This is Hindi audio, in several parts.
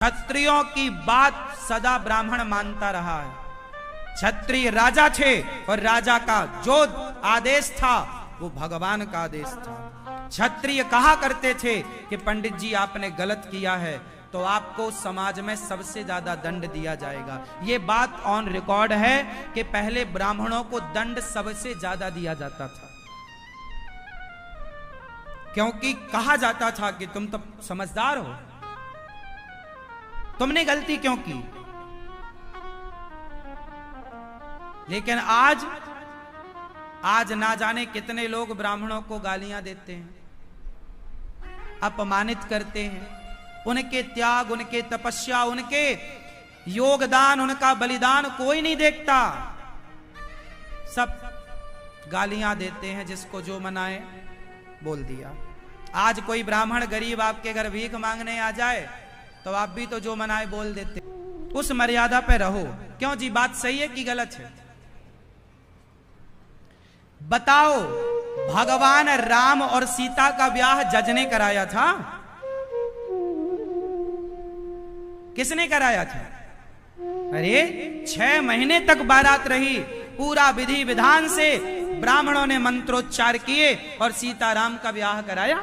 क्षत्रियों की बात सदा ब्राह्मण मानता रहा है। क्षत्रिय राजा थे और राजा का जो आदेश था वो भगवान का आदेश था। क्षत्रिय कहा करते थे कि पंडित जी आपने गलत किया है तो आपको समाज में सबसे ज्यादा दंड दिया जाएगा। ये बात ऑन रिकॉर्ड है कि पहले ब्राह्मणों को दंड सबसे ज्यादा दिया जाता था, क्योंकि कहा जाता था कि तुम तो समझदार हो, तुमने गलती क्यों की। लेकिन आज ना जाने कितने लोग ब्राह्मणों को गालियां देते हैं, अपमानित करते हैं। उनके त्याग, उनके तपस्या, उनके योगदान, उनका बलिदान कोई नहीं देखता, सब गालियां देते हैं, जिसको जो मनाए बोल दिया। आज कोई ब्राह्मण गरीब आपके घर भीख मांगने आ जाए तो आप भी तो जो मनाए बोल देते। उस मर्यादा पे रहो। क्यों जी, बात सही है कि गलत है? बताओ, भगवान राम और सीता का ब्याह जज ने कराया था? किसने कराया था? अरे 6 महीने तक बारात रही, पूरा विधि विधान से ब्राह्मणों ने मंत्रोच्चार किए और सीताराम का ब्याह कराया।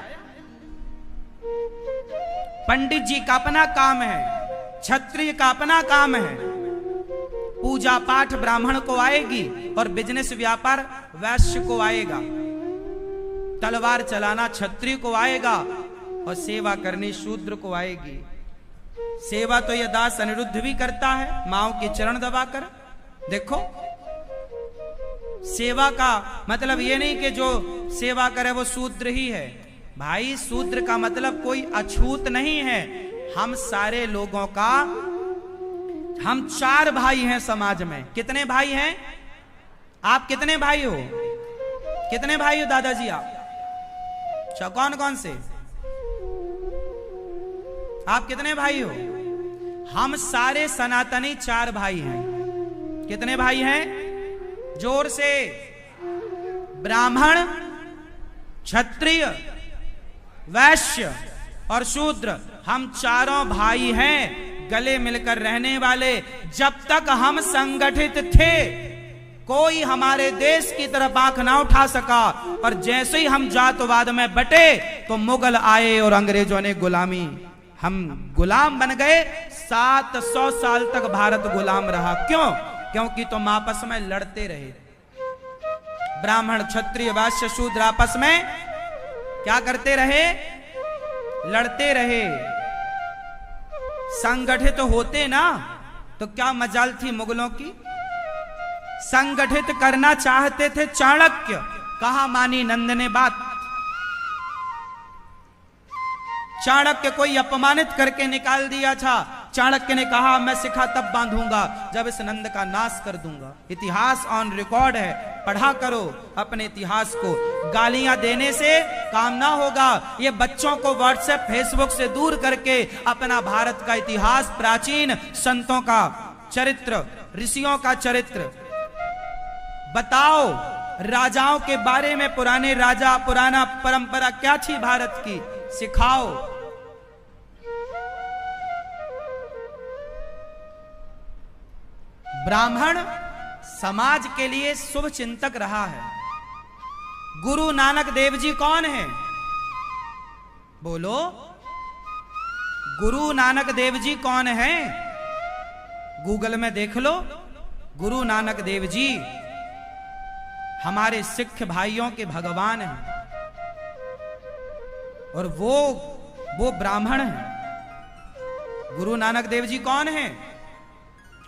पंडित जी का अपना काम है, क्षत्रिय का अपना काम है। पूजा पाठ ब्राह्मण को आएगी और बिजनेस व्यापार वैश्य को आएगा। तलवार चलाना क्षत्रिय को आएगा और सेवा करनी शूद्र को आएगी। सेवा तो यह दास अनिरुद्ध भी करता है, माओ के चरण दबाकर। देखो, सेवा का मतलब ये नहीं कि जो सेवा करे वो शूद्र ही है। भाई, शूद्र का मतलब कोई अछूत नहीं है। हम सारे लोगों का, हम 4 भाई हैं समाज में। कितने भाई हैं आप? कितने भाई हो? कितने भाई हो दादाजी आप? कौन कौन से? आप कितने भाई हो? हम सारे सनातनी 4 भाई हैं। कितने भाई हैं? जोर से। ब्राह्मण, क्षत्रिय, वैश्य और शूद्र, हम चारों भाई हैं, गले मिलकर रहने वाले। जब तक हम संगठित थे कोई हमारे देश की तरफ आंख ना उठा सका, और जैसे ही हम जातवाद में बटे तो मुगल आए और अंग्रेजों ने गुलामी, हम गुलाम बन गए। 700 साल तक भारत गुलाम रहा। क्यों? क्योंकि तुम आपस में लड़ते रहे। ब्राह्मण, क्षत्रिय, वैश्य, शूद्र आपस में क्या करते रहे? लड़ते रहे। संगठित होते ना तो क्या मजाल थी मुगलों की। संगठित करना चाहते थे चाणक्य, कहा मानी नंद ने बात। चाणक्य को अपमानित करके निकाल दिया था। चाणक्य ने कहा मैं शिखा तब बांधूंगा जब इस नंद का नाश कर दूंगा। इतिहास ऑन रिकॉर्ड है, पढ़ा करो अपने इतिहास को। गालियां देने से काम ना होगा। ये बच्चों को व्हाट्सएप, फेसबुक से दूर करके अपना भारत का इतिहास, प्राचीन संतों का चरित्र, ऋषियों का चरित्र बताओ। राजाओं के बारे में, पुराने राजा, पुराना परंपरा क्या थी भारत की, सिखाओ। ब्राह्मण समाज के लिए शुभ चिंतक रहा है। गुरु नानक देव जी कौन है? बोलो, गुरु नानक देव जी कौन है? गूगल में देख लो। गुरु नानक देव जी हमारे सिख भाइयों के भगवान हैं, और वो ब्राह्मण हैं। गुरु नानक देव जी कौन है?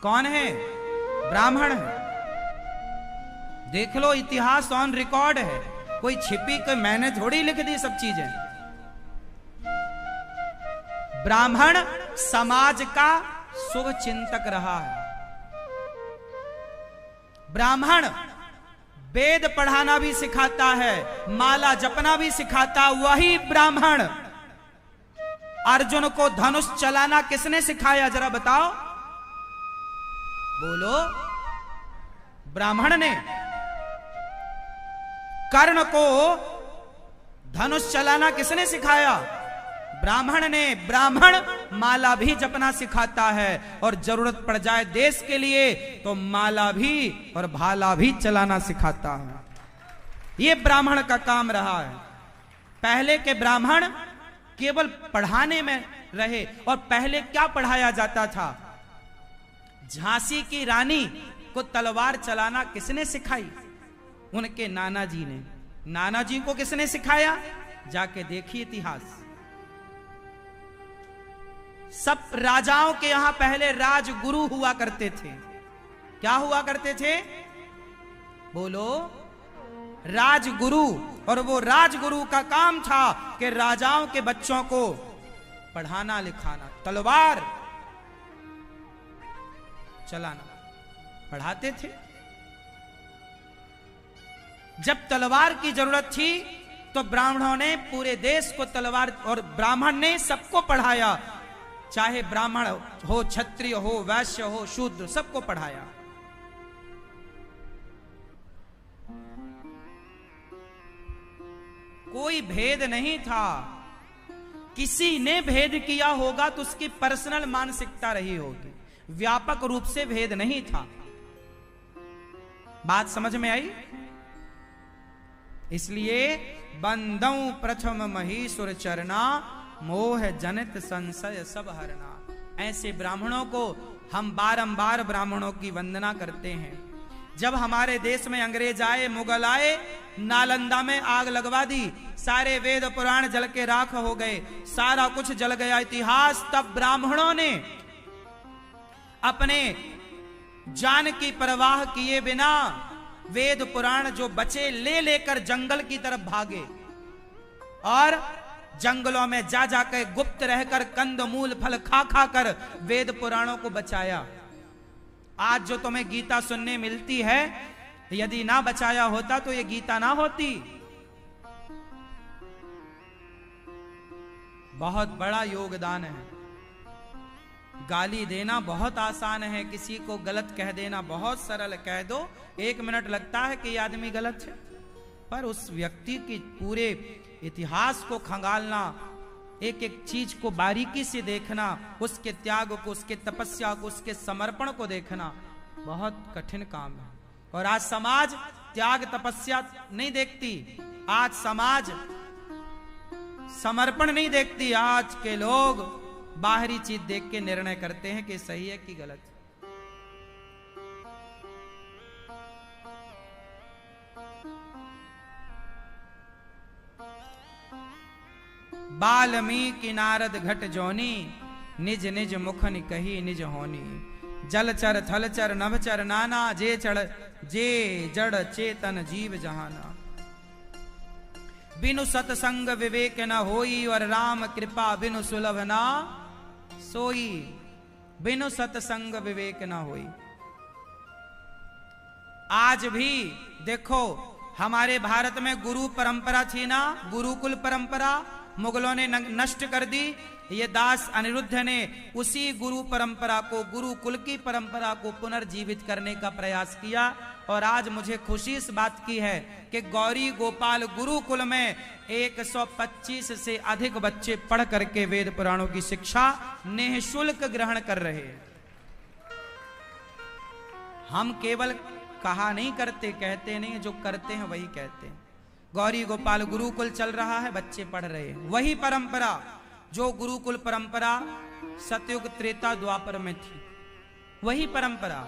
कौन है? ब्राह्मण है। देख लो, इतिहास ऑन रिकॉर्ड है, कोई छिपी, कोई मैंने थोड़ी लिख दी सब चीजें। ब्राह्मण समाज का शुभ चिंतक रहा है। ब्राह्मण वेद पढ़ाना भी सिखाता है, माला जपना भी सिखाता। वही ब्राह्मण अर्जुन को धनुष चलाना किसने सिखाया, जरा बताओ? बोलो, ब्राह्मण ने। कर्ण को धनुष चलाना किसने सिखाया? ब्राह्मण माला भी जपना सिखाता है, और जरूरत पड़ जाए देश के लिए तो माला भी और भाला भी चलाना सिखाता है। ये ब्राह्मण का काम रहा है। पहले के ब्राह्मण केवल पढ़ाने में रहे, और पहले क्या पढ़ाया जाता था? झांसी की रानी को तलवार चलाना किसने सिखाई? उनके नाना जी ने। नाना जी को किसने सिखाया? जाके देखिए इतिहास। सब राजाओं के यहां पहले राजगुरु हुआ करते थे। क्या हुआ करते थे? बोलो, राजगुरु। और वो राजगुरु का काम था कि राजाओं के बच्चों को पढ़ाना लिखाना, तलवार चलाना पढ़ाते थे। जब तलवार की जरूरत थी तो ब्राह्मणों ने पूरे देश को तलवार, और ब्राह्मण ने सबको पढ़ाया, चाहे ब्राह्मण हो, क्षत्रिय हो, वैश्य हो, शूद्र, सबको पढ़ाया। कोई भेद नहीं था। किसी ने भेद किया होगा तो उसकी पर्सनल मानसिकता रही होगी, व्यापक रूप से भेद नहीं था। बात समझ में आई? इसलिए बंदऊ प्रथम महीसुर चरना, मोह जनित संशय सब हरना। ऐसे ब्राह्मणों को हम बारंबार ब्राह्मणों की वंदना करते हैं। जब हमारे देश में अंग्रेज आए, मुगल आए, नालंदा में आग लगवा दी, सारे वेद पुराण जल के राख हो गए, सारा कुछ जल गया इतिहास। तब ब्राह्मणों ने अपने जान की परवाह किए बिना वेद पुराण जो बचे ले लेकर जंगल की तरफ भागे, और जंगलों में जा जाकर गुप्त रहकर कंद मूल फल खा खा कर वेद पुराणों को बचाया। आज जो तुम्हें गीता सुनने मिलती है, यदि ना बचाया होता तो ये गीता ना होती। बहुत बड़ा योगदान है। गाली देना बहुत आसान है, किसी को गलत कह देना बहुत सरल। कह दो, 1 मिनट लगता है कि ये आदमी गलत है, पर उस व्यक्ति की पूरे इतिहास को खंगालना, एक एक चीज को बारीकी से देखना, उसके त्याग को, उसके तपस्या को, उसके समर्पण को देखना बहुत कठिन काम है। और आज समाज त्याग तपस्या नहीं देखती, आज समाज समर्पण नहीं देखती। आज के लोग बाहरी चीज देख के निर्णय करते हैं कि सही है कि गलत। बाल्मीकि नारद घट जोनी, निज निज मुखनि कही निज होनी। जलचर थलचर नभचर नाना, जे जड़ चेतन जीव जहाना। बिनु सतसंग विवेक न होई, और राम कृपा बिनु सुलभ ना सोई। बिनु सतसंग विवेक न होई। आज भी देखो, हमारे भारत में गुरु परंपरा थी ना, गुरुकुल परंपरा मुगलों ने नष्ट कर दी। ये दास अनिरुद्ध ने उसी गुरु परंपरा को, गुरुकुल की परंपरा को पुनर्जीवित करने का प्रयास किया। और आज मुझे खुशी इस बात की है कि गौरी गोपाल गुरुकुल में 125 से अधिक बच्चे पढ़ करके वेद पुराणों की शिक्षा निःशुल्क ग्रहण कर रहे हैं। हम केवल कहा नहीं करते, कहते नहीं, जो करते हैं वही कहते हैं। गौरी गोपाल गुरुकुल चल रहा है, बच्चे पढ़ रहे हैं। वही परंपरा, जो गुरुकुल परंपरा सतयुग त्रेता द्वापर में थी, वही परंपरा।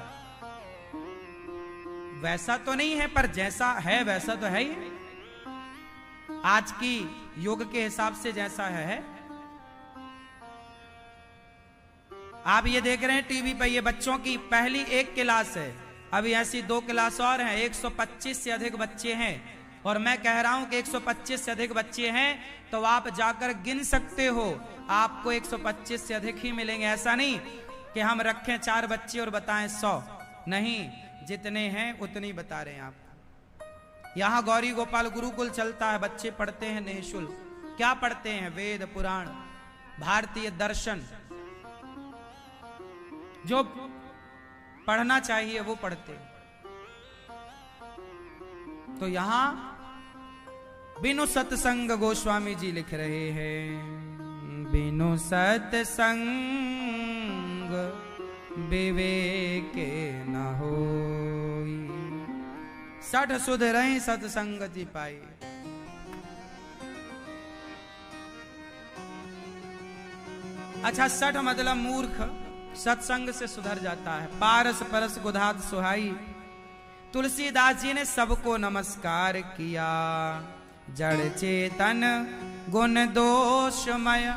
वैसा तो नहीं है, पर जैसा है वैसा तो है ही। आज की युग के हिसाब से जैसा है। आप ये देख रहे हैं टीवी पर, ये बच्चों की पहली 1 क्लास है, अभी ऐसी 2 क्लास और हैं। 125 से अधिक बच्चे हैं, और मैं कह रहा हूं कि 125 से अधिक बच्चे हैं तो आप जाकर गिन सकते हो, आपको 125 से अधिक ही मिलेंगे। ऐसा नहीं कि हम रखें 4 बच्चे और बताएं 100, नहीं, जितने हैं उतनी बता रहे हैं आप। यहां गौरी गोपाल गुरुकुल चलता है, बच्चे पढ़ते हैं निःशुल्क। क्या पढ़ते हैं? वेद पुराण, भारतीय दर्शन, जो पढ़ना चाहिए वो पढ़ते। तो यहां बिनु सत्संग गोस्वामी जी लिख रहे हैं, बिनु सत्संग विवेक न होई। सठ सुध रही सत्संगति पाई। अच्छा, सठ मतलब मूर्ख, सत्संग से सुधर जाता है। पारस परस गुधात सुहाई। तुलसीदास जी ने सबको नमस्कार किया। जड़ चेतन गुण दोषमय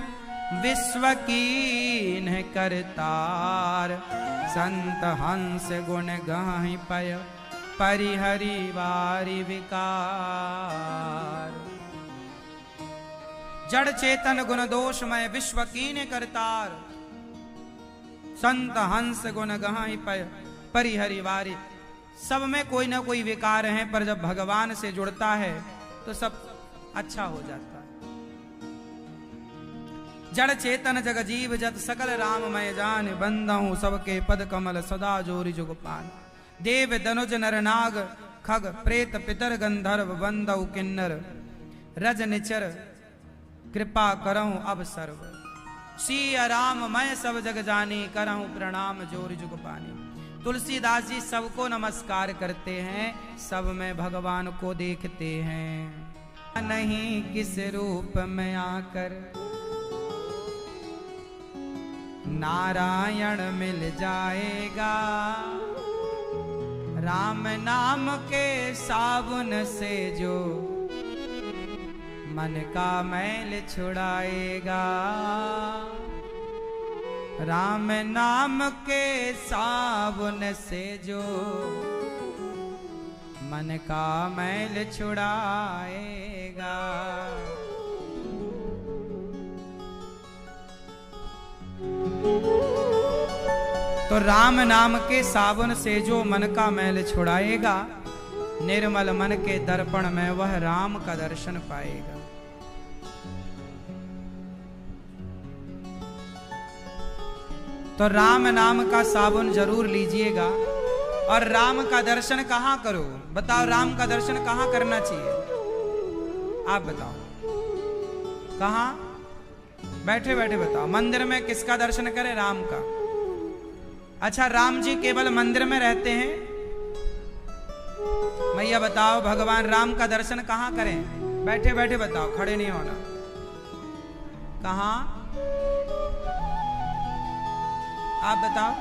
विश्व कीन करतार। संत हंस गुण गाहि पय परिहरि वारि विकार। जड़ चेतन गुण दोषमय विश्व कीन करतार। संत हंस गुण गाहि पय परिहरि वारि। सब में कोई ना कोई विकार है, पर जब भगवान से जुड़ता है तो सब अच्छा हो जाता है। जड़ चेतन जग जीव जत सकल राममय जान। बंदहूं सबके पद कमल सदा जोरि जुग पान। देव दनुज नर नाग खग प्रेत पितर गंधर्व बंदौ किन्नर। रज निचर कृपा करहूं अब सर्व। सिय राम मैं सब जग जानी। करहूं प्रणाम जोरि जुग पानी। तुलसीदास जी सबको नमस्कार करते हैं, सब में भगवान को देखते हैं। नहीं किस रूप में आकर नारायण मिल जाएगा। राम नाम के साबुन से जो मन का मैल छुड़ाएगा। राम नाम के साबुन से जो मन का मैल छुड़ाएगा। तो राम नाम के साबुन से जो मन का मैल छुड़ाएगा, निर्मल मन के दर्पण में वह राम का दर्शन पाएगा। तो राम नाम का साबुन जरूर लीजिएगा। और राम का दर्शन कहां करो? बताओ, राम का दर्शन कहां करना चाहिए? आप बताओ कहां? बैठे बैठे बताओ। मंदिर में किसका दर्शन करें? राम का। अच्छा, राम जी केवल मंदिर में रहते हैं? मैया बताओ, भगवान राम का दर्शन कहां करें? बैठे बैठे बताओ, खड़े नहीं होना। कहां? आप बताओ,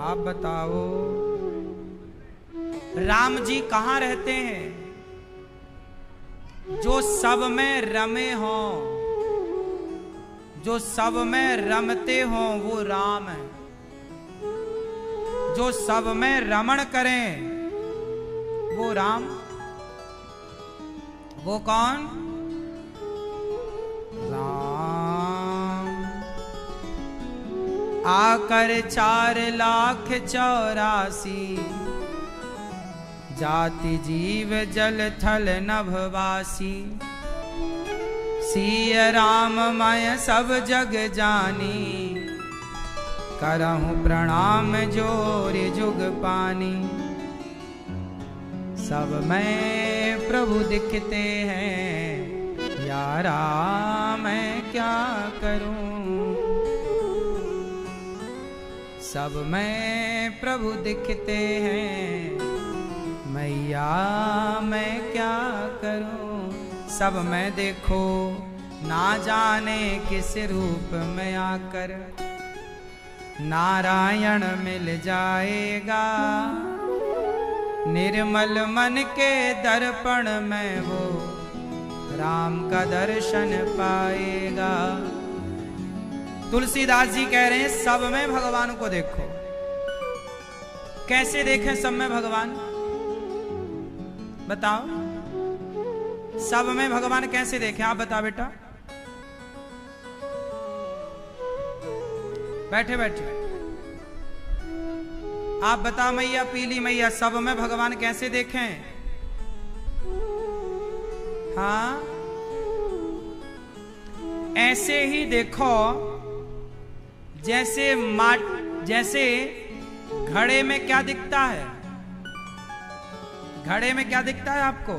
आप बताओ, राम जी कहां रहते हैं? जो सब में रमे हो, जो सब में रमते हो, वो राम है। जो सब में रमण करें, वो राम। वो कौन? राम। आकर 4,84,000 जाति जीव जल थल नभवासी। सिय राम मैं सब जग जानी। करहूं प्रणाम जोरि जुग पानी। सब में प्रभु दिखते हैं, यारा मैं क्या करूं। सब में प्रभु दिखते हैं, मैया मैं क्या करूं। सब में देखो ना जाने किस रूप में आकर नारायण मिल जाएगा। निर्मल मन के दर्पण में वो राम का दर्शन पाएगा। तुलसीदास जी कह रहे हैं, सब में भगवान को देखो। कैसे देखें सब में भगवान? बताओ, सब में भगवान कैसे देखें? आप बताओ बेटा। बैठे बैठे आप बताओ मैया, पीली मैया, सब में भगवान कैसे देखें? हाँ, ऐसे ही देखो जैसे जैसे घड़े में क्या दिखता है? घड़े में क्या दिखता है आपको?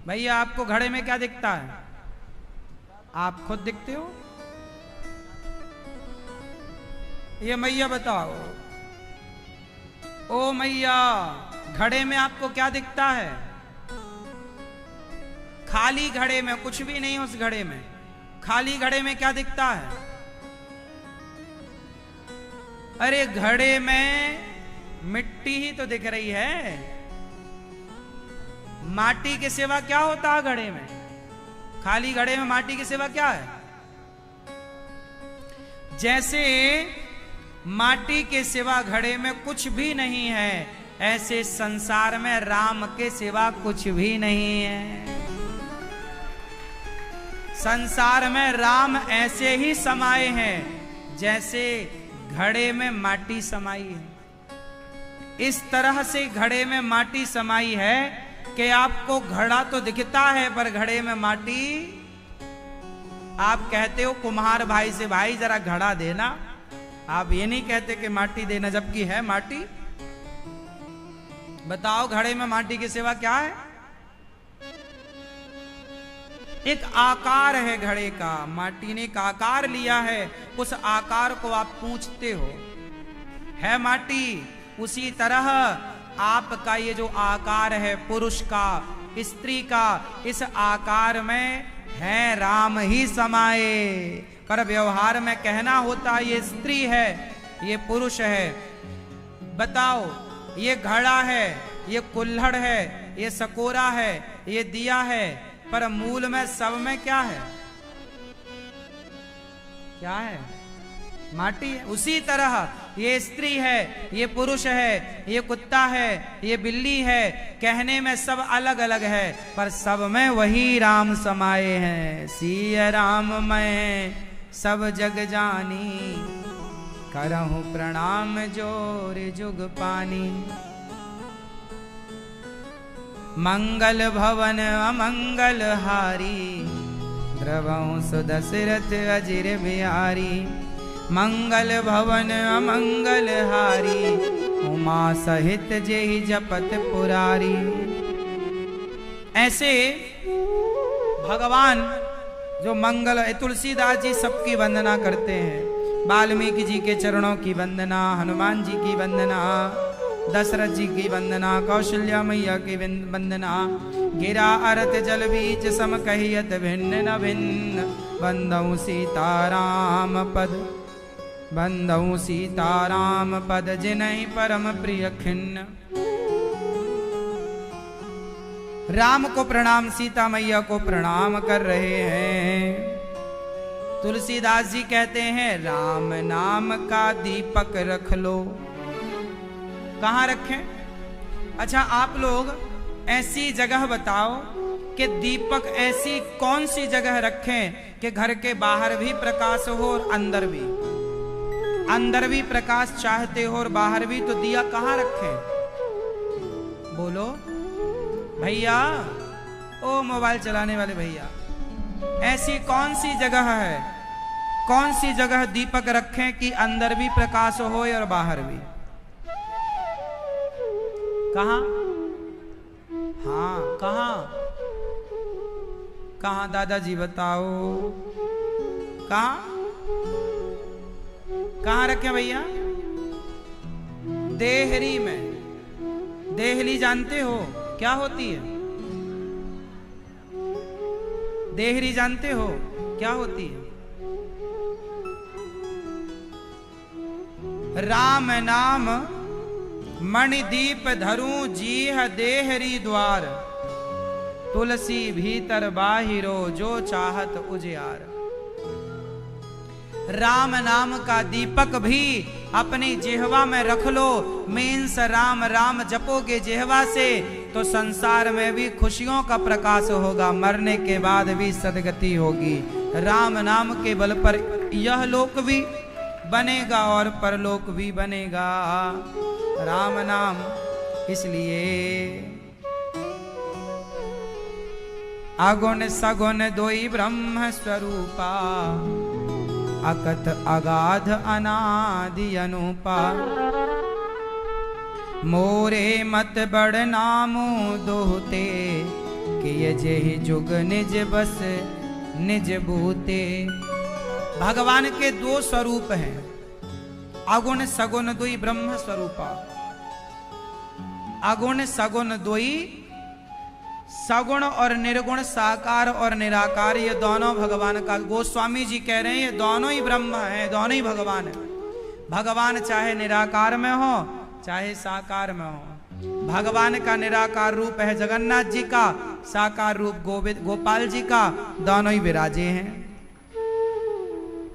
भैया आपको घड़े में क्या दिखता है? आप खुद दिखते हो? ये मैया बताओ, ओ मैया, घड़े में आपको क्या दिखता है? खाली घड़े में कुछ भी नहीं, उस घड़े में खाली घड़े में क्या दिखता है? अरे घड़े में मिट्टी ही तो दिख रही है। माटी के सिवा क्या होता है घड़े में? खाली घड़े में माटी के सिवा क्या है? जैसे माटी के सिवा घड़े में कुछ भी नहीं है, ऐसे संसार में राम के सिवा कुछ भी नहीं है। संसार में राम ऐसे ही समाये हैं जैसे घड़े में माटी समाई है। इस तरह से घड़े में माटी समाई है कि आपको घड़ा तो दिखता है पर घड़े में माटी। आप कहते हो कुम्हार भाई से, भाई जरा घड़ा देना, आप ये नहीं कहते कि माटी देना, जबकि है माटी। बताओ घड़े में माटी के सिवा क्या है? एक आकार है घड़े का, माटी ने एक आकार लिया है, उस आकार को आप पूछते हो, है माटी। उसी तरह आपका ये जो आकार है पुरुष का, स्त्री का, इस आकार में है राम ही समाये। पर व्यवहार में कहना होता है ये स्त्री है, ये पुरुष है। बताओ, ये घड़ा है, ये कुल्हड़ है, ये सकोरा है, ये दिया है, पर मूल में सब में क्या है? क्या है? माटी है। उसी तरह ये स्त्री है, ये पुरुष है, ये कुत्ता है, ये बिल्ली है, कहने में सब अलग अलग है पर सब में वही राम समाये हैं। सिय राम मैं सब जग जानी, करहूं प्रणाम जोर जुग पानी। मंगल भवन अमंगल हारी, द्रवहु सुदशरथ अजिर बिहारी। मंगल भवन अमंगल हारी, उमा सहित जेहि जपत पुरारी। ऐसे भगवान जो मंगल, तुलसीदास जी सबकी वंदना करते हैं। वाल्मीकि जी के चरणों की वंदना, हनुमान जी की वंदना, दशरथ जी की वंदना, कौशल्या मैया की वंदना। गिरा अरत जल बीच सम कहियत भिन्न न भिन्न, बंदऊ सीताराम पद, बंदऊ सीताराम पद, जिनहि परम प्रिय खिन्न। राम को प्रणाम, सीता मैया को प्रणाम कर रहे हैं। तुलसीदास जी कहते हैं राम नाम का दीपक रख लो। कहाँ रखें? अच्छा आप लोग ऐसी जगह बताओ कि दीपक ऐसी कौन सी जगह रखें कि घर के बाहर भी प्रकाश हो और अंदर भी, अंदर भी प्रकाश चाहते हो और बाहर भी, तो दिया कहाँ रखें? बोलो भैया, ओ मोबाइल चलाने वाले भैया, ऐसी कौन सी जगह है, कौन सी जगह दीपक रखें कि अंदर भी प्रकाश हो और बाहर भी? कहाँ? हाँ कहाँ? कहाँ दादाजी बताओ, कहाँ कहाँ रखें भैया? देहरी में। देहली जानते हो क्या होती है? देहरी जानते हो क्या होती है? राम नाम मणिदीप धरूं जीह देहरी द्वार, तुलसी भीतर बाहिरो जो चाहत उजियार। राम नाम का दीपक भी अपनी जिह्वा में रख लो। मीन्स राम राम जपोगे जिह्वा से तो संसार में भी खुशियों का प्रकाश होगा, मरने के बाद भी सदगति होगी। राम नाम के बल पर यह लोक भी बनेगा और परलोक भी बनेगा। राम नाम इसलिए अगुण सगुण दोई ब्रह्म स्वरूपा, अकथ अगाध अनादि अनुपा। मोरे मत बड़ नामो दोहते, कि ये जेहि जुग निज बस निज भूते। भगवान के दो स्वरूप हैं, अगुण सगुण दुई ब्रह्म स्वरूपा। अगुण सगुण दुई, सगुण और निर्गुण, साकार और निराकार, ये दोनों भगवान का। गोस्वामी जी कह रहे हैं ये दोनों ही ब्रह्म है, दोनों ही भगवान है। भगवान चाहे निराकार में हो चाहे साकार में हो। भगवान का निराकार रूप है जगन्नाथ जी का, साकार रूप गोपाल जी का, दोनों ही विराजे हैं।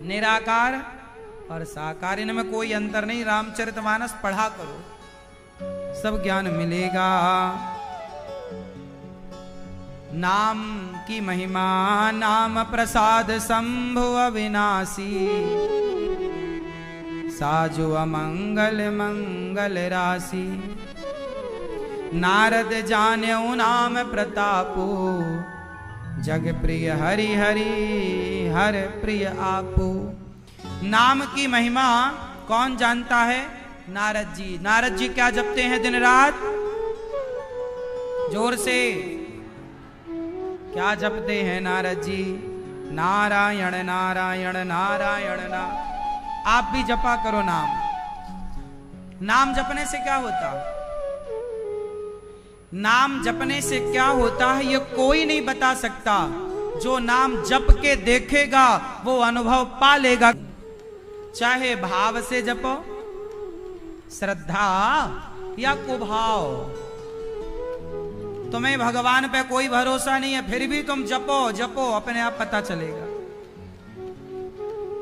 निराकार और साकार, इनमें कोई अंतर नहीं। रामचरितमानस पढ़ा करो, सब ज्ञान मिलेगा। नाम की महिमा नाम प्रसाद शंभु अविनाशी, साजु अमंगल मंगल राशि। नारद जान्यौ नाम प्रतापो, जग प्रिय हरि हरि हर प्रिय आपो। नाम की महिमा कौन जानता है? नारद जी। नारद जी क्या जपते हैं दिन रात? जोर से क्या जपते हैं नारद जी? नारायण नारायण नारायण नारायण। आप भी जपा करो नाम। नाम जपने से क्या होता? नाम जपने से क्या होता है ये कोई नहीं बता सकता। जो नाम जप के देखेगा वो अनुभव पा लेगा। चाहे भाव से जपो, श्रद्धा या कुभाव, तुम्हें भगवान पे कोई भरोसा नहीं है फिर भी तुम जपो जपो, अपने आप पता चलेगा।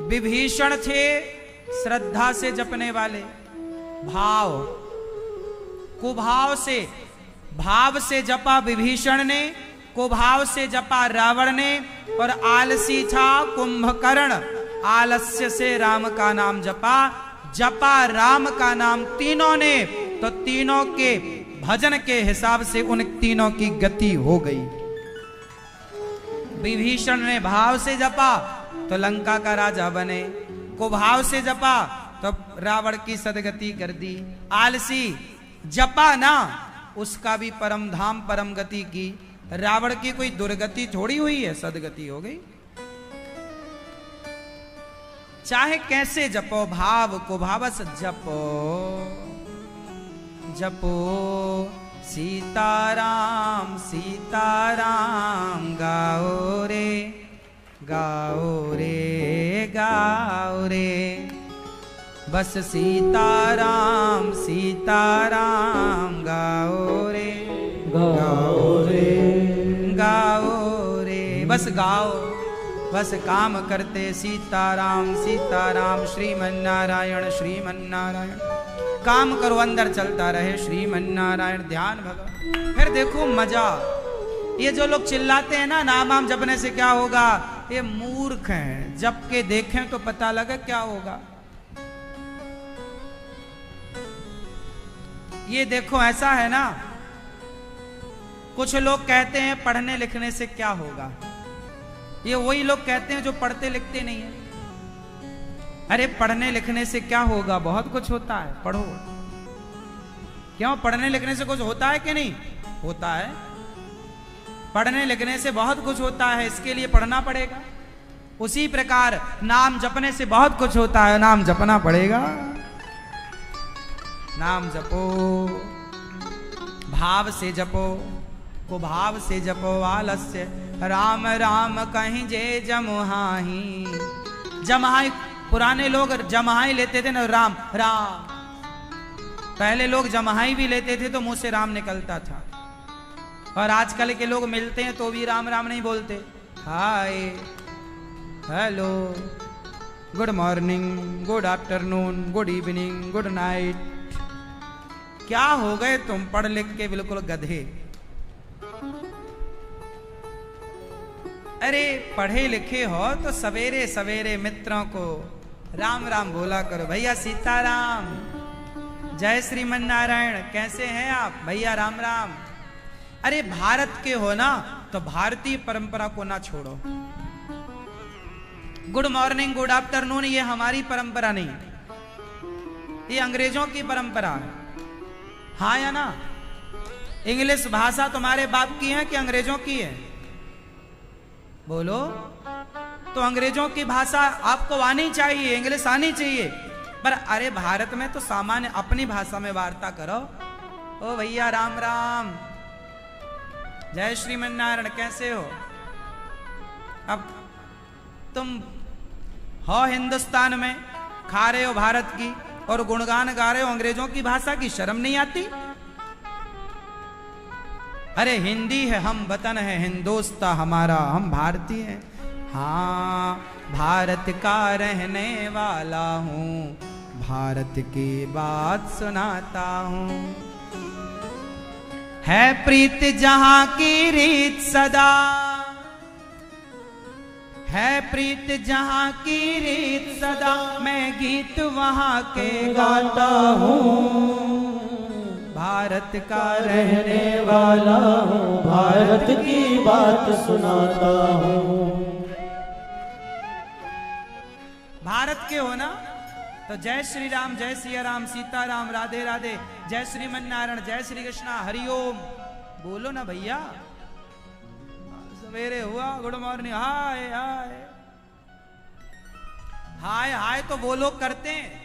विभीषण थे श्रद्धा से जपने वाले, भाव कुभाव से। भाव से जपा विभीषण ने, कुभाव से जपा रावण ने, और आलसी था कुंभकर्ण, आलस्य से राम का नाम जपा। जपा राम का नाम तीनों ने, तो तीनों के भजन के हिसाब से उन तीनों की गति हो गई। विभीषण ने भाव से जपा तो लंका का राजा बने, कुभाव से जपा तो रावण की सदगति कर दी। आलसी जपा ना, उसका भी परम धाम परम गति की। रावण की कोई दुर्गति थोड़ी हुई है, सदगति हो गई। चाहे कैसे जपो, भाव को भावस जपो। जपो सीताराम सीताराम, गाओ रे गाओ रे गाओ रे। बस सीताराम सीताराम, गाओ रे गाओ रे गाओ रे। बस गाओ, बस काम करते सीताराम सीताराम, श्रीमन्नारायण श्रीमन्नारायण। काम करो, अंदर चलता रहे श्रीमन्नारायण, ध्यान भगवान। फिर देखो मजा। ये जो लोग चिल्लाते हैं ना नाम आम जपने से क्या होगा, ये मूर्ख हैं। जप के देखें तो पता लगे क्या होगा। ये देखो ऐसा है ना, कुछ लोग कहते हैं पढ़ने लिखने से क्या होगा। ये वही लोग कहते हैं जो पढ़ते लिखते नहीं है। अरे पढ़ने लिखने से क्या होगा, बहुत कुछ होता है, पढ़ो। क्यों, पढ़ने लिखने से कुछ होता है कि नहीं होता है? पढ़ने लिखने से बहुत कुछ होता है, इसके लिए पढ़ना पड़ेगा। उसी प्रकार नाम जपने से बहुत कुछ होता है, नाम जपना पड़ेगा। नाम जपो, भाव से जपो, कुभाव से जपो। आलस्य राम राम कहीं जे जमुहाही। जमहाई, पुराने लोग जमहाई लेते थे ना, राम राम। पहले लोग जमहाई भी लेते थे तो मुंह से राम निकलता था। और आजकल के लोग मिलते हैं तो भी राम राम नहीं बोलते। Hi, hello, good morning, good afternoon, good evening, good night. क्या हो गए तुम पढ़ लिख के बिल्कुल गधे। अरे पढ़े लिखे हो तो सवेरे सवेरे मित्रों को राम राम बोला करो। भैया सीताराम, जय श्रीमन्नारायण, कैसे हैं आप भैया, राम राम। अरे भारत के हो ना तो भारतीय परंपरा को ना छोड़ो। गुड मॉर्निंग, गुड आफ्टरनून ये हमारी परंपरा नहीं, ये अंग्रेजों की परंपरा है। हाँ या ना? इंग्लिश भाषा तुम्हारे बाप की है कि अंग्रेजों की है? बोलो। तो अंग्रेजों की भाषा आपको आनी चाहिए, इंग्लिश आनी चाहिए। पर अरे भारत में तो सामान्य अपनी भाषा में वार्ता करो। ओ भैया राम राम, जय श्रीमन नारायण, कैसे हो? अब तुम हो हिंदुस्तान में, खा रहे हो भारत की और गुणगान गा रहे हो अंग्रेजों की भाषा की, शर्म नहीं आती? अरे हिंदी है हम वतन है हिंदुस्तान हमारा, हम भारतीय हैं। हाँ भारत का रहने वाला हूँ, भारत की बात सुनाता हूँ। है प्रीत जहां की रीत सदा, है प्रीत जहां की रीत सदा, मैं गीत वहां के गाता हूँ। भारत का रहने वाला हूँ, भारत की बात सुनाता हूँ। भारत के हो ना, तो जय श्री राम, जय सिया राम, सीता राम, राधे राधे, जय श्रीमन नारायण, जय श्री कृष्णा, हरिओम बोलो ना भैया। सवेरे हुआ गुड मॉर्निंग, हाय हाय हाय हाय तो वो लोग करते हैं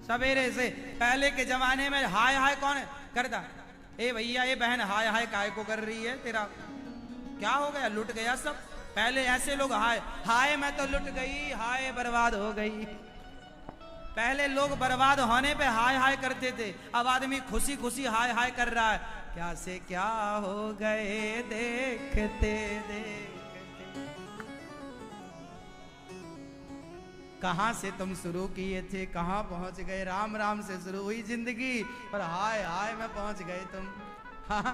सवेरे से। पहले के जमाने में हाय हाय कौन करता? ए भैया ए बहन हाय हाय काय को कर रही है, तेरा क्या हो गया, लुट गया सब? पहले ऐसे लोग हाय हाय मैं तो लुट गई, हाय बर्बाद हो गई। पहले लोग बर्बाद होने पे हाय हाय करते थे, अब आदमी खुशी खुशी हाय हाय कर रहा है। क्या से क्या हो गए देखते देखते। कहां से तुम शुरू किए थे कहां पहुंच गए? राम राम से शुरू हुई जिंदगी, पर हाय हाय में पहुंच गए तुम। हाँ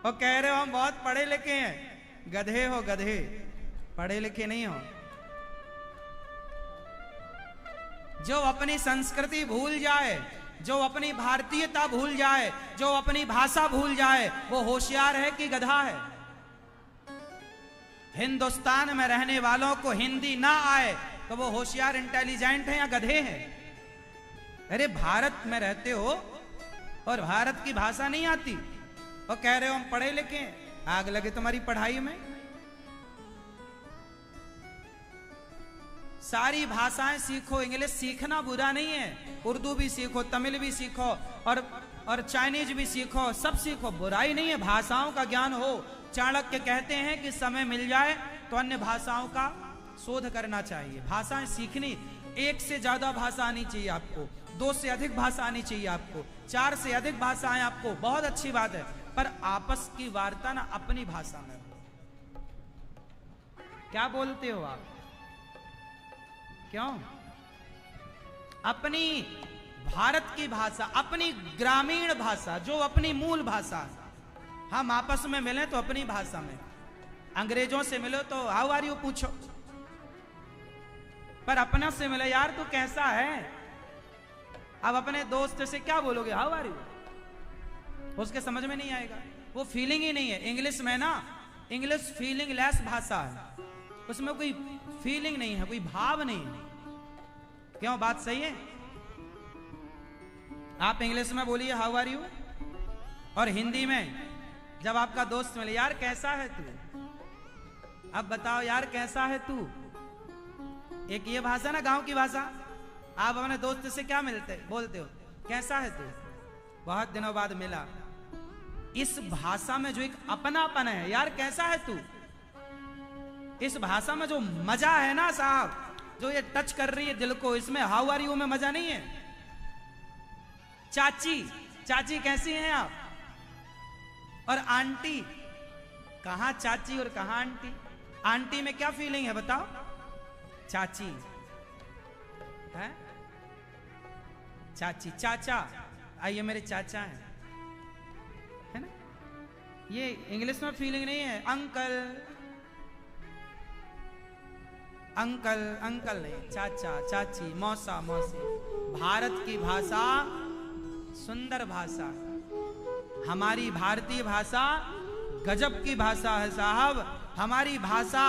और कह रहे हो हम बहुत पढ़े लिखे हैं। गधे हो गधे, पढ़े लिखे नहीं हो। जो अपनी संस्कृति भूल जाए, जो अपनी भारतीयता भूल जाए, जो अपनी भाषा भूल जाए, वो होशियार है कि गधा है? हिंदुस्तान में रहने वालों को हिंदी ना आए तो वो होशियार इंटेलिजेंट है या गधे हैं? अरे भारत में रहते हो और भारत की भाषा नहीं आती और कह रहे हो हम पढ़े लिखे हैं। आग लगे तुम्हारी पढ़ाई में। सारी भाषाएं सीखो, इंग्लिश सीखना बुरा नहीं है, उर्दू भी सीखो, तमिल भी सीखो और चाइनीज भी सीखो, सब सीखो, बुराई नहीं है, भाषाओं का ज्ञान हो। चाणक्य कहते हैं कि समय मिल जाए तो अन्य भाषाओं का शोध करना चाहिए। भाषाएं सीखनी, एक से ज्यादा भाषा आनी चाहिए आपको, 2 से अधिक भाषा आनी चाहिए आपको, 4 से अधिक भाषाएं आपको, बहुत अच्छी बात है, पर आपस की वार्ता ना अपनी भाषा में हो। क्या बोलते हो आप? क्यों? अपनी भारत की भाषा, अपनी ग्रामीण भाषा, जो अपनी मूल भाषा है, हम आपस में मिले तो अपनी भाषा में। अंग्रेजों से मिलो तो हाउ आर यू पूछो, पर अपना से मिले यार तू कैसा है। अब अपने दोस्त से क्या बोलोगे हाउ आर यू, उसके समझ में नहीं आएगा, वो फीलिंग ही नहीं है। इंग्लिश में ना, इंग्लिश फीलिंग लेस भाषा है, उसमें कोई फीलिंग नहीं है, कोई भाव नहीं है। क्यों? बात सही है? आप इंग्लिश में बोलिए हाउ आर यू, और हिंदी में जब आपका दोस्त मिले यार कैसा है तू, अब बताओ यार कैसा है तू, एक ये भाषा ना गांव की भाषा। आप अपने दोस्त से क्या मिलते बोलते हो, कैसा है तू, बहुत दिनों बाद मिला। इस भाषा में जो एक अपनापन है, यार कैसा है तू, इस भाषा में जो मजा है ना साहब, जो ये टच कर रही है दिल को, इसमें हाउ आर यू में मजा नहीं है। चाची, चाची कैसी हैं आप, और आंटी, कहां चाची और कहां आंटी? आंटी में क्या फीलिंग है बताओ? चाची है, चाची, चाचा, आइए मेरे चाचा हैं, है ना? ये इंग्लिश में फीलिंग नहीं है। अंकल, अंकल, अंकल नहीं, चाचा, चाची, मौसा, मौसी। भारत की भाषा सुंदर भाषा, हमारी भारतीय भाषा गजब की भाषा है साहब। हमारी भाषा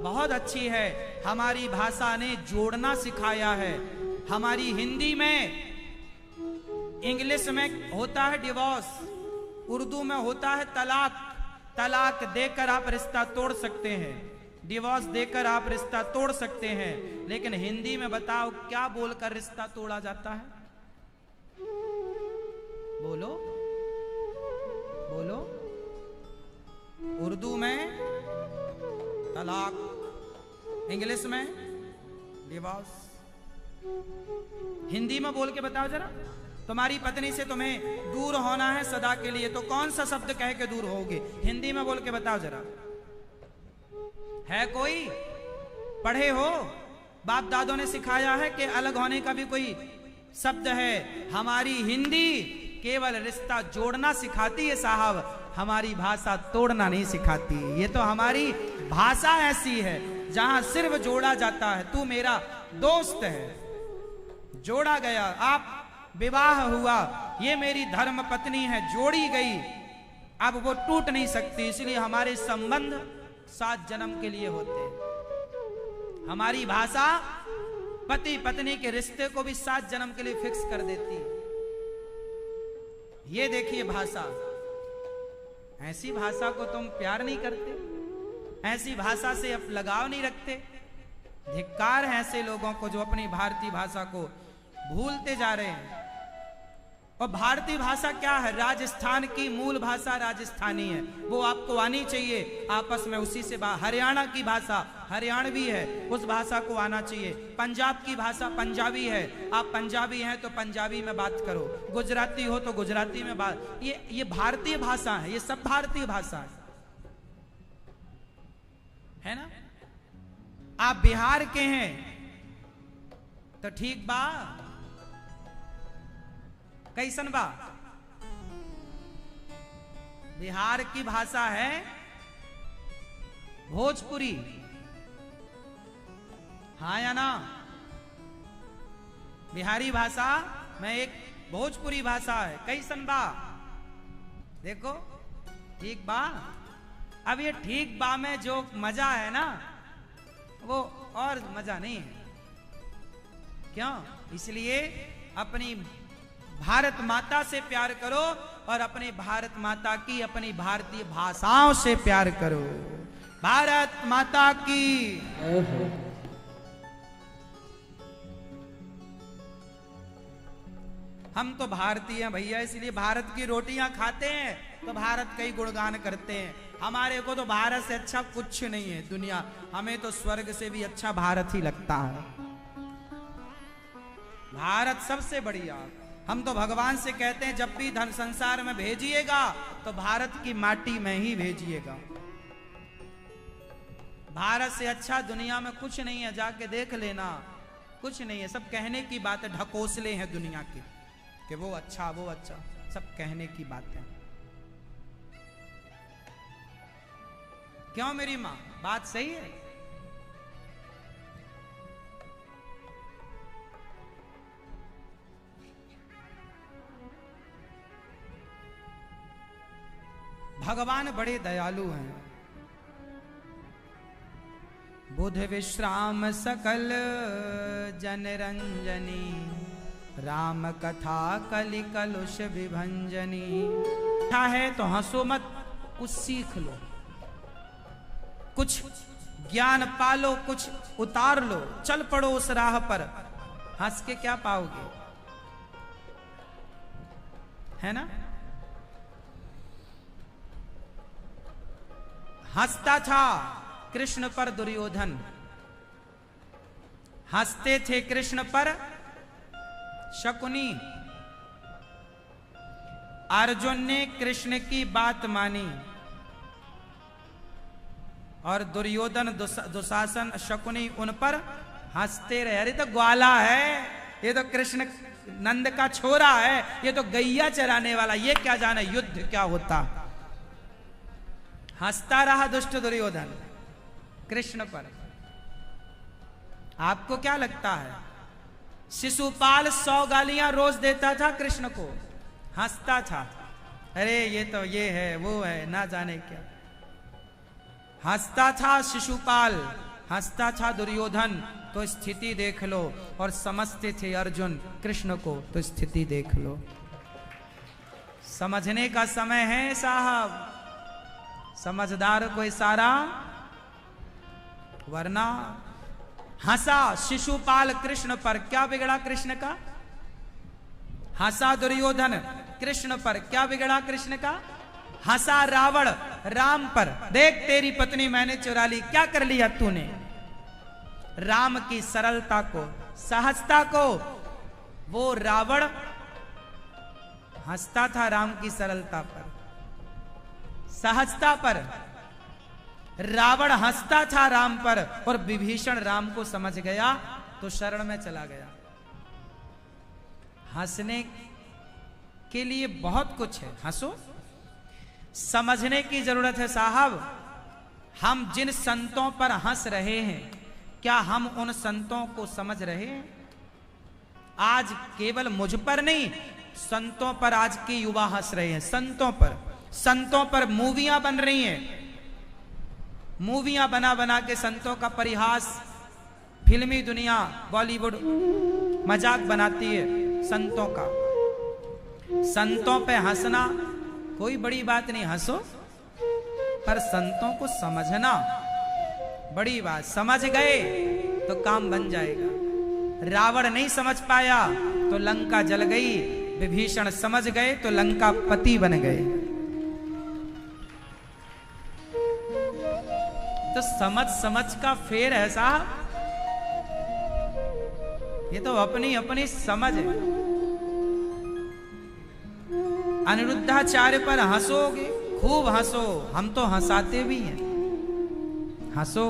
बहुत अच्छी है, हमारी भाषा ने जोड़ना सिखाया है। हमारी हिंदी में इंग्लिश में होता है डिवोर्स, उर्दू में होता है तलाक। तलाक देकर आप रिश्ता तोड़ सकते हैं, डिवोर्स देकर आप रिश्ता तोड़ सकते हैं, लेकिन हिंदी में बताओ क्या बोलकर रिश्ता तोड़ा जाता है? बोलो बोलो। उर्दू में तलाक, इंग्लिश में डिवोर्स। हिंदी में बोल के बताओ जरा, तुम्हारी पत्नी से तुम्हें दूर होना है सदा के लिए, तो कौन सा शब्द कह के दूर होगे? हिंदी में बोल के बताओ जरा। है कोई? पढ़े हो? बाप दादों ने सिखाया है कि अलग होने का भी कोई शब्द है? हमारी हिंदी केवल रिश्ता जोड़ना सिखाती है साहब, हमारी भाषा तोड़ना नहीं सिखाती। ये तो हमारी भाषा ऐसी है जहां सिर्फ जोड़ा जाता है। तू मेरा दोस्त है, जोड़ा गया। आप विवाह हुआ, ये मेरी धर्म पत्नी है, जोड़ी गई, अब वो टूट नहीं सकती। इसलिए हमारे संबंध 7 जन्म के लिए होते हैं। हमारी भाषा पति पत्नी के रिश्ते को भी 7 जन्म के लिए फिक्स कर देती है। ये देखिए भाषा, ऐसी भाषा को तुम प्यार नहीं करते, ऐसी भाषा से अब लगाव नहीं रखते। धिक्कार है ऐसे लोगों को जो अपनी भारतीय भाषा को भूलते जा रहे हैं। और भारतीय भाषा क्या है? राजस्थान की मूल भाषा राजस्थानी है, वो आपको आनी चाहिए। आपस में उसी से हरियाणा की भाषा हरियाणवी है, उस भाषा को आना चाहिए। पंजाब की भाषा पंजाबी है, आप पंजाबी हैं तो पंजाबी में बात करो, गुजराती हो तो गुजराती में बात। ये भारतीय भाषा है, ये सब भारतीय भाषा है ना। आप बिहार के हैं तो ठीक बा, कैसन बा? बिहार की भाषा है भोजपुरी, हाँ या ना? बिहारी भाषा में एक भोजपुरी भाषा है, कैसन बा? देखो ठीक बा। अब ये ठीक बा में जो मजा है ना, वो और मजा नहीं है। क्यों? इसलिए अपनी भारत माता से प्यार करो और अपनी भारत माता की, अपनी भारतीय भाषाओं से प्यार करो। भारत माता की। हम तो भारतीय हैं भैया, इसलिए भारत की रोटियां खाते हैं तो भारत का ही गुणगान करते हैं। हमारे को तो भारत से अच्छा कुछ नहीं है दुनिया, हमें तो स्वर्ग से भी अच्छा भारत ही लगता है। भारत सबसे बढ़िया। हम तो भगवान से कहते हैं जब भी धन संसार में भेजिएगा तो भारत की माटी में ही भेजिएगा। भारत से अच्छा दुनिया में कुछ नहीं है, जाके देख लेना, कुछ नहीं है। सब कहने की बातें, ढकोसले हैं दुनिया के कि वो अच्छा वो अच्छा, सब कहने की बातें। क्यों मेरी मां, बात सही है? भगवान बड़े दयालु हैं। बुध विश्राम सकल जनरंजनी, राम कथा कलि कलुष विभंजनी। अच्छा है तो हंसो मत, कुछ सीख लो, कुछ ज्ञान पालो, कुछ उतार लो, चल पड़ो उस राह पर। हंस के क्या पाओगे, है ना? हंसता था कृष्ण पर दुर्योधन, हंसते थे कृष्ण पर शकुनी। अर्जुन ने कृष्ण की बात मानी और दुर्योधन दुशासन शकुनी उन पर हंसते रहे। अरे तो ग्वाला है, ये तो कृष्ण नंद का छोरा है, ये तो गैया चराने वाला, ये क्या जाने युद्ध क्या होता। हंसता रहा दुष्ट दुर्योधन कृष्ण पर। आपको क्या लगता है? शिशुपाल 100 गालियां रोज देता था कृष्ण को, हंसता था, अरे ये तो ये है वो है ना जाने क्या। हंसता था शिशुपाल, हंसता था दुर्योधन, तो स्थिति देख लो। और समझते थे अर्जुन कृष्ण को, तो स्थिति देख लो। समझने का समय है साहब, समझदार को इशारा, वरना हंसा शिशुपाल कृष्ण पर, क्या बिगड़ा कृष्ण का? हंसा दुर्योधन कृष्ण पर, क्या बिगड़ा कृष्ण का? हंसा रावण राम पर, देख तेरी पत्नी मैंने चुरा ली, क्या कर लिया तूने? राम की सरलता को, सहजता को, वो रावण हंसता था राम की सरलता पर, सहजता पर। रावण हंसता था राम पर, और विभीषण राम को समझ गया तो शरण में चला गया। हंसने के लिए बहुत कुछ है, हंसो। समझने की जरूरत है साहब। हम जिन संतों पर हंस रहे हैं, क्या हम उन संतों को समझ रहे हैं? आज केवल मुझ पर नहीं, संतों पर आज के युवा हंस रहे हैं। संतों पर मूवियां बन रही हैं। मूवियां बना बना के संतों का परिहास फिल्मी दुनिया, बॉलीवुड मजाक बनाती है संतों का। संतों पे हंसना कोई बड़ी बात नहीं, हंसो, पर संतों को समझना बड़ी बात। समझ गए तो काम बन जाएगा। रावण नहीं समझ पाया तो लंका जल गई, विभीषण समझ गए तो लंका पति बन गए। तो समझ का फेर है साहब, ये तो अपनी अपनी समझ है। अनिरुद्धाचार्य पर हंसोगे, खूब हंसो, हम तो हंसाते भी हैं, हंसो,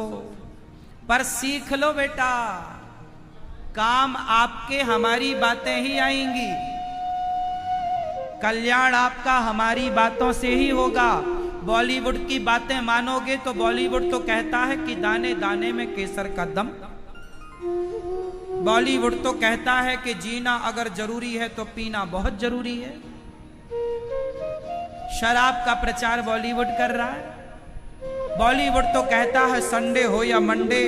पर सीख लो बेटा, काम आपके हमारी बातें ही आएंगी, कल्याण आपका हमारी बातों से ही होगा। बॉलीवुड की बातें मानोगे तो बॉलीवुड तो कहता है कि दाने दाने में केसर का दम। बॉलीवुड तो कहता है कि जीना अगर जरूरी है तो पीना बहुत जरूरी है। शराब का प्रचार बॉलीवुड कर रहा है। बॉलीवुड तो कहता है संडे हो या मंडे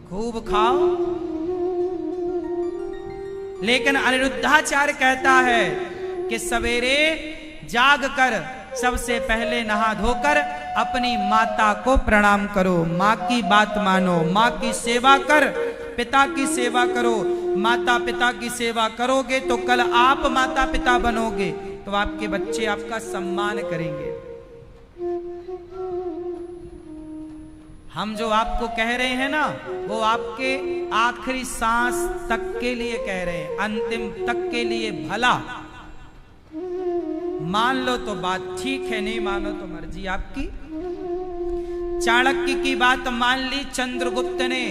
खूब खाओ, लेकिन अनिरुद्धाचार्य कहता है कि सवेरे जाग कर सबसे पहले नहा धोकर अपनी माता को प्रणाम करो, माँ की बात मानो, माँ की सेवा कर, पिता की सेवा करो। माता पिता की सेवा करोगे तो कल आप माता पिता बनोगे, तो आपके बच्चे आपका सम्मान करेंगे। हम जो आपको कह रहे हैं ना, वो आपके आखिरी सांस तक के लिए कह रहे हैं, अंतिम तक के लिए भला। मान लो तो बात ठीक है, नहीं मानो तो मर्जी आपकी। चाणक्य की बात मान ली चंद्रगुप्त ने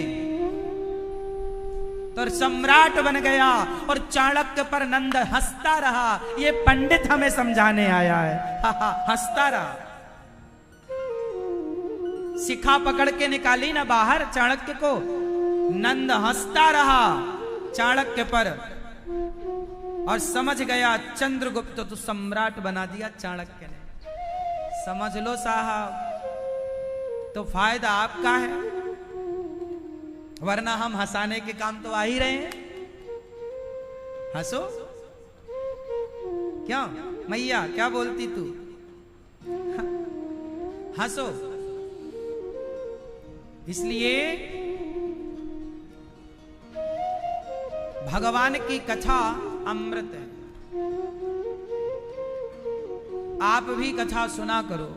तो सम्राट बन गया, और चाणक्य पर नंद हंसता रहा। ये पंडित हमें समझाने आया है, हंसता रहा। शिखा पकड़ के निकाली ना बाहर चाणक्य को, नंद हंसता रहा चाणक्य पर, और समझ गया चंद्रगुप्त तो सम्राट बना दिया चाणक्य ने। समझ लो साहब, तो फायदा आपका है, वरना हम हंसाने के काम तो आ ही रहे हैं। हंसो, क्या मैया क्या बोलती तू? हंसो। इसलिए भगवान की कथा अमृत है। आप भी कथा सुना करो।